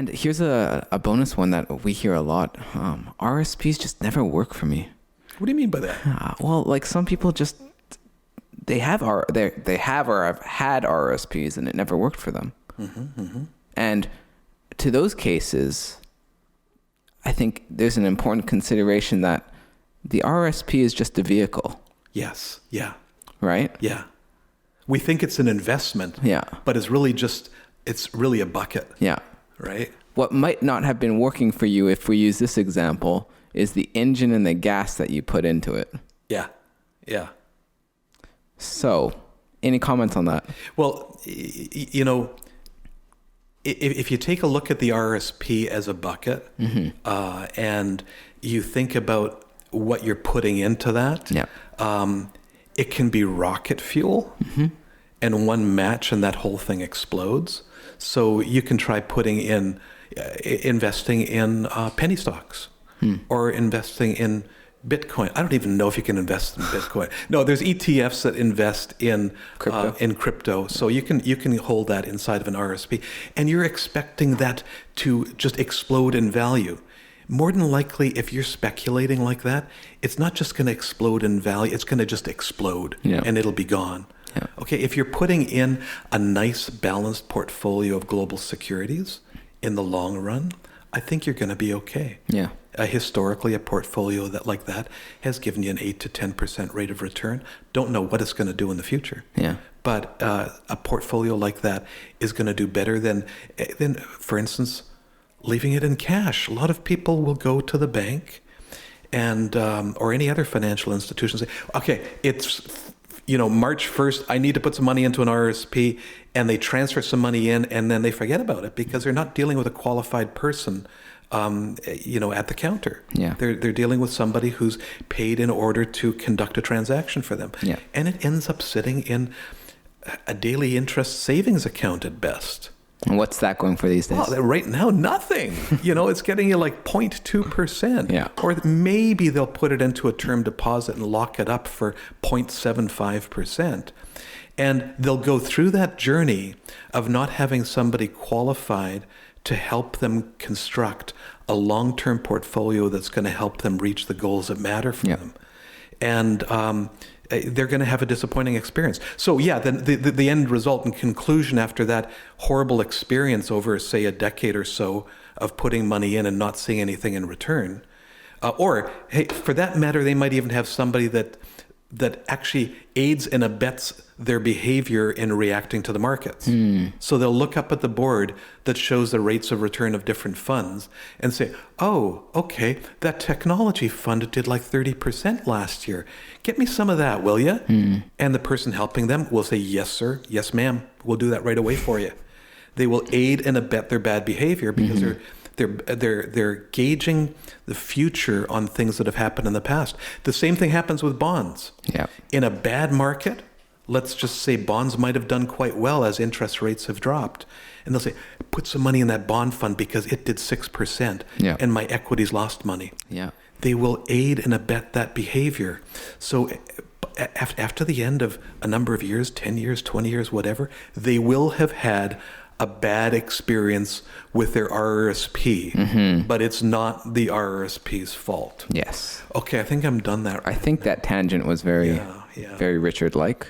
And here's a bonus one that we hear a lot. RSPs just never work for me. What do you mean by that? Well, like some people just, they have or have had RSPs and it never worked for them. And to those cases, I think there's an important consideration that the RSP is just a vehicle. Yes. Yeah. Right? Yeah. We think it's an investment. Yeah. But it's really a bucket. Yeah. Right? What might not have been working for you, if we use this example, is the engine and the gas that you put into it. Yeah. Yeah. So, any comments on that? Well, if you take a look at the RRSP as a bucket, and you think about what you're putting into that, it can be rocket fuel, and one match and that whole thing explodes. So you can try investing in penny stocks, or investing in Bitcoin. I don't even know if you can invest in Bitcoin. No, there's ETFs that invest in crypto. So you can hold that inside of an RSP, and you're expecting that to just explode in value. More than likely, if you're speculating like that, it's not just going to explode in value. It's going to just explode, and it'll be gone. Yeah. Okay, if you're putting in a nice balanced portfolio of global securities in the long run, I think you're going to be okay. Yeah. Historically, a portfolio like that has given you an 8 to 10% rate of return. Don't know what it's going to do in the future. Yeah. But a portfolio like that is going to do better than, for instance, leaving it in cash. A lot of people will go to the bank and or any other financial institution and say, okay, it's March 1st, I need to put some money into an RRSP, and they transfer some money in, and then they forget about it because they're not dealing with a qualified person, at the counter. Yeah. They're dealing with somebody who's paid in order to conduct a transaction for them. Yeah. And it ends up sitting in a daily interest savings account at best. And what's that going for these days? Well, right now, nothing. It's getting you like 0.2%. Yeah. Or maybe they'll put it into a term deposit and lock it up for 0.75%. And they'll go through that journey of not having somebody qualified to help them construct a long-term portfolio that's going to help them reach the goals that matter for them. And they're going to have a disappointing experience. So the end result and conclusion after that horrible experience over, say, a decade or so of putting money in and not seeing anything in return, or hey, for that matter, they might even have somebody that actually aids and abets their behavior in reacting to the markets. So they'll look up at the board that shows the rates of return of different funds and say, oh, okay, that technology fund did like 30% last year. Get me some of that, will you? And the person helping them will say, yes, sir. Yes, ma'am. We'll do that right away for you. They will aid and abet their bad behavior because they're gauging the future on things that have happened in the past. The same thing happens with bonds. Yeah. In a bad market, let's just say bonds might have done quite well as interest rates have dropped. And they'll say, put some money in that bond fund because it did 6% and my equities lost money. Yeah. They will aid and abet that behavior. So after the end of a number of years, 10 years, 20 years, whatever, they will have had a bad experience with their RRSP, but it's not the RRSP's fault. Yes. Okay, I think I'm done that. I think that tangent was very, very Richard-like.